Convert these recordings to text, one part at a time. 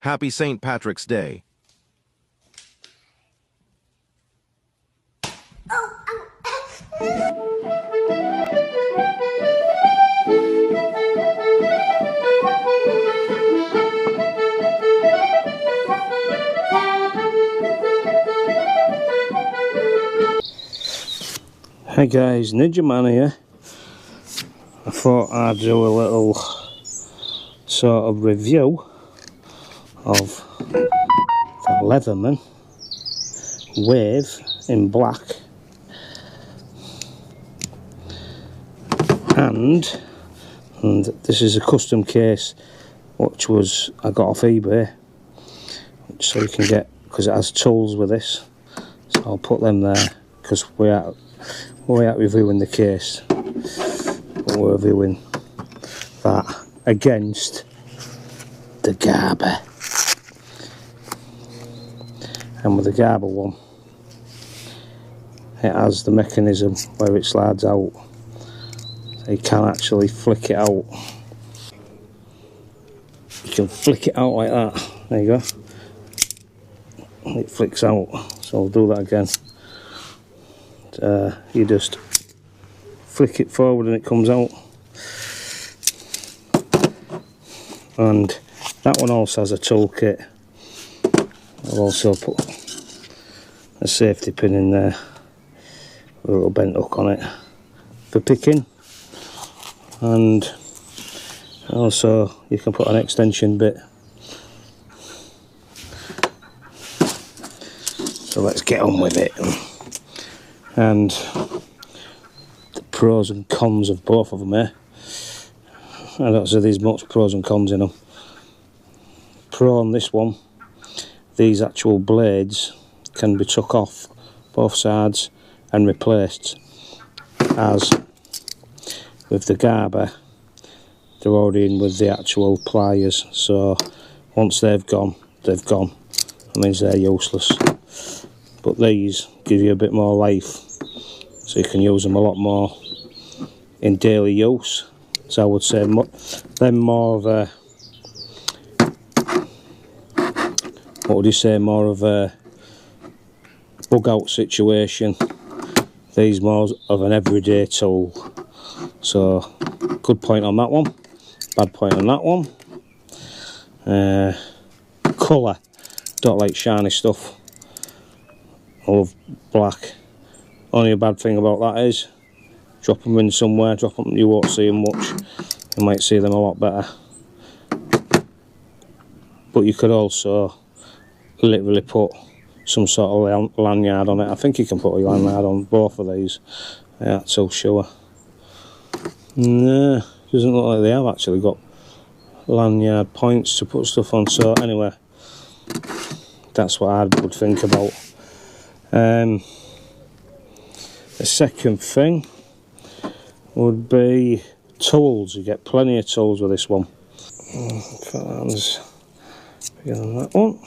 Happy St. Patrick's Day. Hey guys, Ninja Man here. I thought I'd do a little sort of review of the Leatherman Wave in black, and this is a custom case which I got off eBay, so you can get, because it has tools with this, so I'll put them there because we're out reviewing the case, but we're reviewing that against the Gerber. And with the Gerber one, it has the mechanism where it slides out, so you can actually flick it out. You can flick it out like that. There you go. It flicks out, so I'll do that again. You just flick it forward and it comes out. And that one also has a toolkit. I've also put a safety pin in there with a little bent hook on it for picking, and also you can put an extension bit. So let's get on with it. And the pros and cons of both of them here. I don't say there's much pros and cons in them. Pro on this one, these actual blades can be took off both sides and replaced, as with the Gerber they're already in with the actual pliers, so once they've gone, they've gone. That means they're useless. But these give you a bit more life, so you can use them a lot more in daily use. So I would say they're more of a, what would you say, more of a bug out situation. These more of an everyday tool. So good point on that one, bad point on that one. Colour, don't like shiny stuff. I love black. Only a bad thing about that is, drop them in somewhere, you won't see them much. You might see them a lot better. But you could also literally put some sort of lanyard on it. I think you can put a lanyard on both of these. Yeah, not so sure. No, doesn't look like they have actually got lanyard points to put stuff on. So anyway, that's what I would think about. The second thing would be tools. You get plenty of tools with this one. Hands bigger than that one.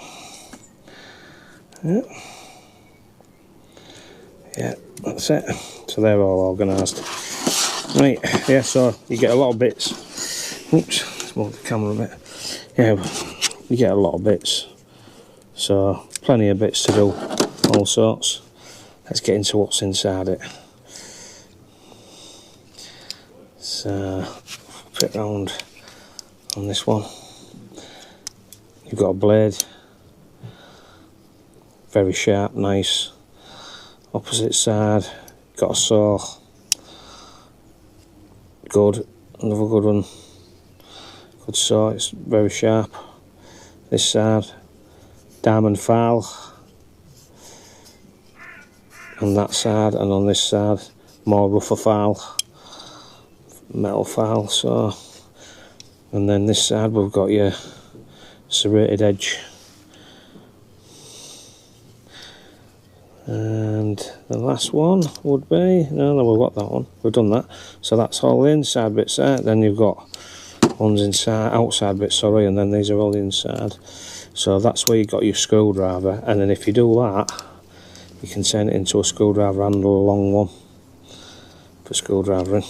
Yeah, that's it. So they're all organised. Right, yeah, so you get a lot of bits. Oops, let's move the camera a bit. Yeah, you get a lot of bits. So plenty of bits to do, all sorts. Let's get into what's inside it. So, flip round on this one. You've got a blade. Very sharp, nice. Opposite side, got a saw. Good, another good one. Good saw, it's very sharp. This side, diamond file. On that side, and on this side, more rougher file. Metal file, so. And then this side, we've got your serrated edge. And the last one would be, no, we've got that one, we've done that. So that's all the inside bits there. Then you've got ones inside, outside bits, sorry, and then these are all the inside. So that's where you've got your screwdriver, and then if you do that, you can turn it into a screwdriver handle, a long one, for screwdrivering.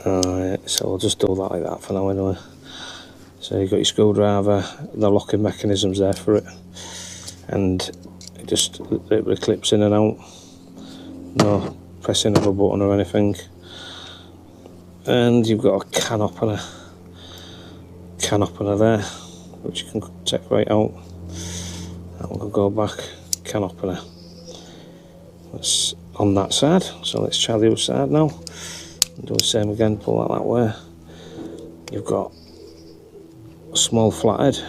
Alright, so we'll just do that like that for now anyway. So you've got your screwdriver, the locking mechanisms there for it, and it just literally clips in and out. No pressing of a button or anything. And you've got a can opener there, which you can take right out. That one can go back. Can opener. That's on that side. So let's try the other side now. Do the same again. Pull that way. You've got a small flathead.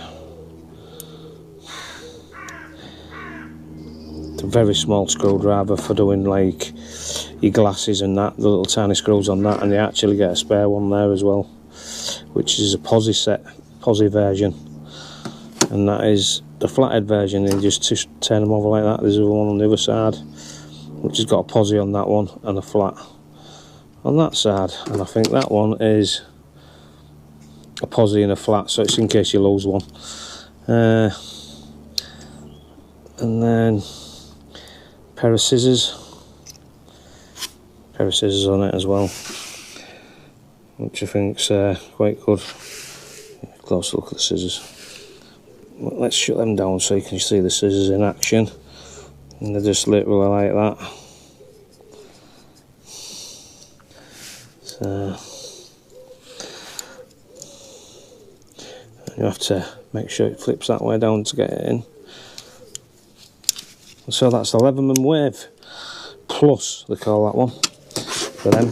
It's a very small screwdriver for doing like your glasses and that, the little tiny screws on that, and you actually get a spare one there as well, which is a posi version, and that is the flathead version. You just turn them over like that. There's one on the other side which has got a posi on that one and a flat on that side, and I think that one is a posi and a flat, so it's in case you lose one. And then pair of scissors on it as well, which I think's quite good. Close look at the scissors. Let's shut them down so you can see the scissors in action, and they're just literally like that. So you have to make sure it flips that way down to get it in. So that's the Leatherman Wave Plus, they call that one for them.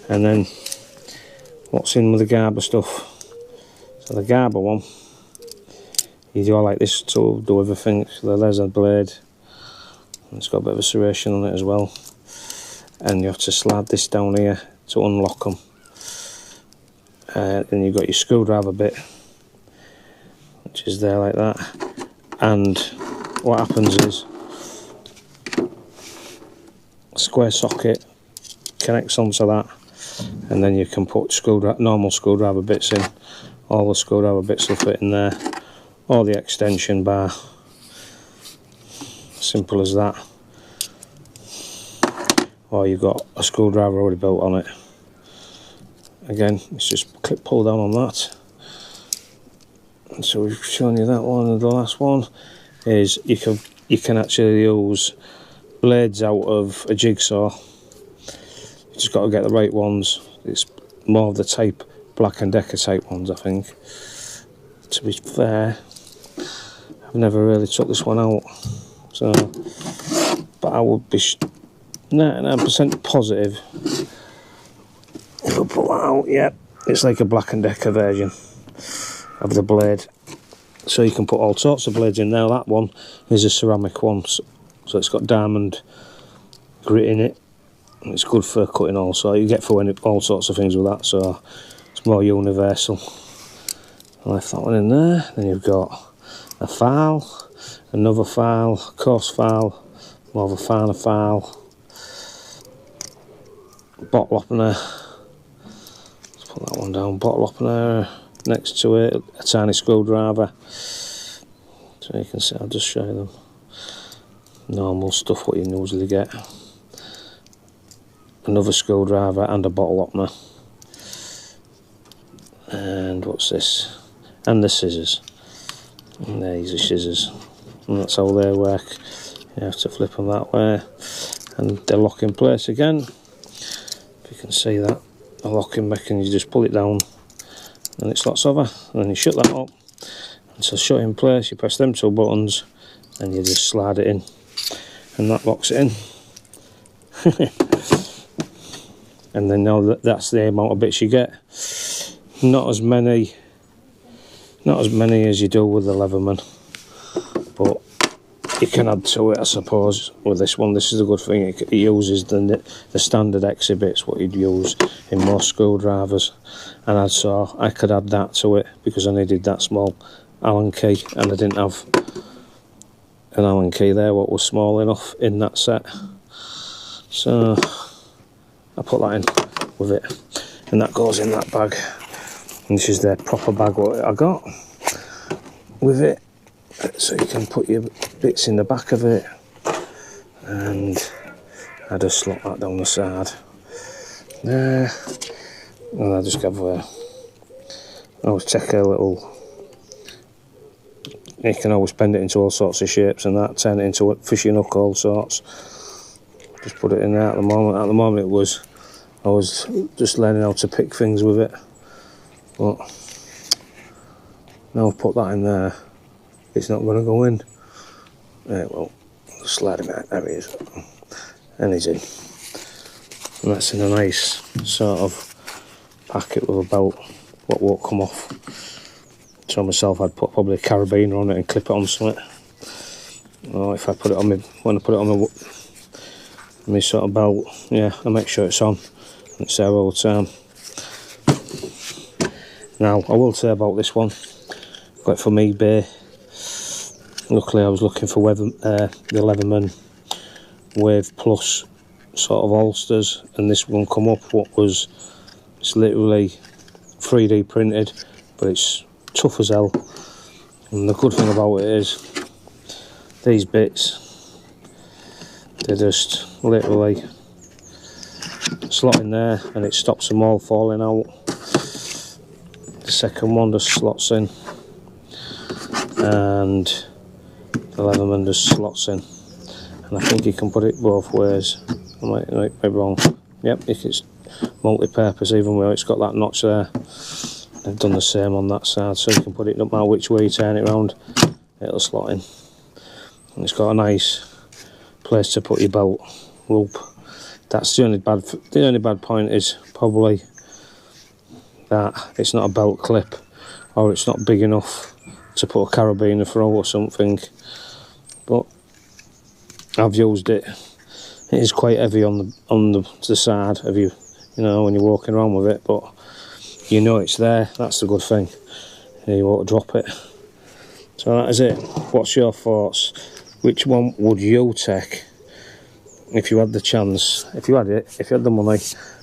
And then what's in with the Gerber stuff? So the Gerber one, you do like this to do everything. The leather blade, and it's got a bit of a serration on it as well. And you have to slide this down here to unlock them. Then you've got your screwdriver bit, which is there like that. And what happens is, a square socket connects onto that, and then you can put normal screwdriver bits in. All the screwdriver bits will fit in there, or the extension bar. Simple as that. Or you've got a screwdriver already built on it. Again, it's just pull down on that. And so we've shown you that one, and the last one is you can actually use blades out of a jigsaw. You just got to get the right ones. It's more of the type Black & Decker type ones, I think. To be fair, I've never really took this one out, so, but I would be 99% positive if I pull that out. Yeah, it's like a Black & Decker version of the blade, so you can put all sorts of blades in there. That one is a ceramic one, so it's got diamond grit in it, and it's good for cutting also. You get for all sorts of things with that, so it's more universal. I left that one in there. Then you've got a file, another file, coarse file, more of a finer file, bottle opener. Let's put that one down. Bottle opener next to it, a tiny screwdriver. So you can see, I'll just show you them. Normal stuff what you usually get. Another screwdriver and a bottle opener. And what's this? And the scissors. And there's the scissors. And that's how they work. You have to flip them that way, and they lock in place again. If you can see that, the locking mechanism, you just pull it down and it slots over, and then you shut that up. And to shut in place, you press them two buttons and you just slide it in, and that locks it in. And then now that's the amount of bits you get. Not as many as you do with the Leatherman, but you can add to it, I suppose. With this one, this is a good thing. It uses the standard exhibits what you'd use in most screwdrivers, and I could add that to it because I needed that small Allen key, and I didn't have an Allen key there what was small enough in that set, so I put that in with it, and that goes in that bag. And this is the proper bag what I got with it, so you can put your bits in the back of it, and I just slot that down the side there, and I just have a I always take a little, you can always bend it into all sorts of shapes and that, turn it into a fishing hook, all sorts. Just put it in there at the moment. At the moment I was just learning how to pick things with it. But now I've put that in there, it's not going to go in. Yeah, well, slide him out, there he is. And he's in. And that's in a nice sort of packet with about what won't come off. So myself, I'd put probably a carabiner on it and clip it on something. Or if I put it on me, when I put it on my sort of belt, yeah, I make sure it's on. And it's there all the time. Now, I will say about this one, got it from eBay. Luckily, I was looking for the Leatherman Wave Plus sort of holsters, and this one come up. It's literally 3D printed, but it's tough as hell. And the good thing about it is these bits, they just literally slot in there, and it stops them all falling out. The second one just slots in, and the Leatherman just slots in, and I think you can put it both ways. I might be wrong. Yep, if it's multi-purpose, even though it's got that notch there, I've done the same on that side, so you can put it, no matter which way you turn it around, it'll slot in. And it's got a nice place to put your belt loop. That's the only bad point is probably that it's not a belt clip, or it's not big enough to put a carabiner through or something. But I've used it. It is quite heavy on the side of you, you know, when you're walking around with it, but you know it's there. That's the good thing. You won't drop it. So that is it. What's your thoughts? Which one would you take if you had the chance? If you had the money,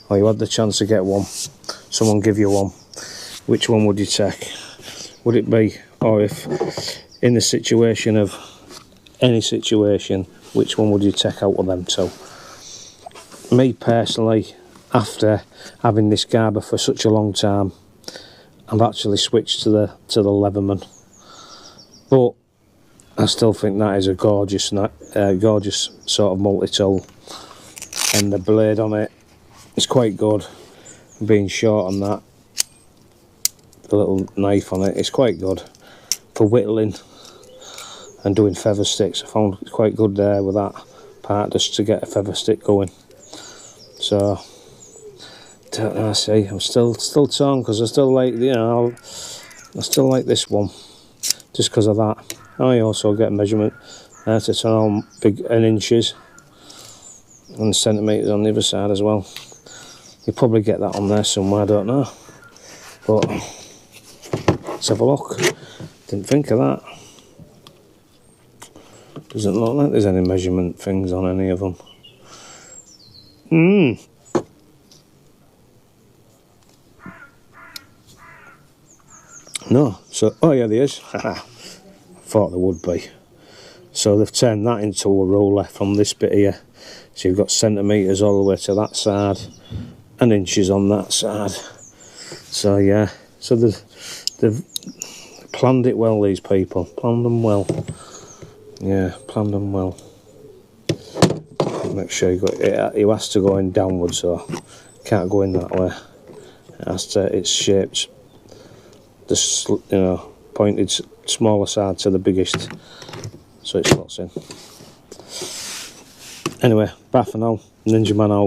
or you had the chance to get one, someone give you one, which one would you take? Would it be, or if in the situation of any situation, which one would you take out of them two? Me personally, after having this Gerber for such a long time, I've actually switched to the Leatherman. But I still think that is a gorgeous sort of multi-tool, and the blade on it is quite good. Being short on that, the little knife on it is quite good for whittling and doing feather sticks. I found it's quite good there with that part, just to get a feather stick going. So I see, I'm still torn, because I still like, you know, I still like this one just because of that. I also get a measurement to turn on big in inches and centimetres on the other side as well. You'll probably get that on there somewhere, I don't know. But let's have a look. Didn't think of that. Doesn't look like there's any measurement things on any of them. No, so, oh yeah, there is. Thought there would be. So they've turned that into a ruler from this bit here. So you've got centimetres all the way to that side, and inches on that side. So yeah, so they've planned it well, these people. Planned them well. Yeah, planned them well. Make sure you has to go in downwards, so can't go in that way. It has to, it's shaped, just, you know, pointed smaller side to the biggest, so it slots in. Anyway, bye for now. Ninja Man out.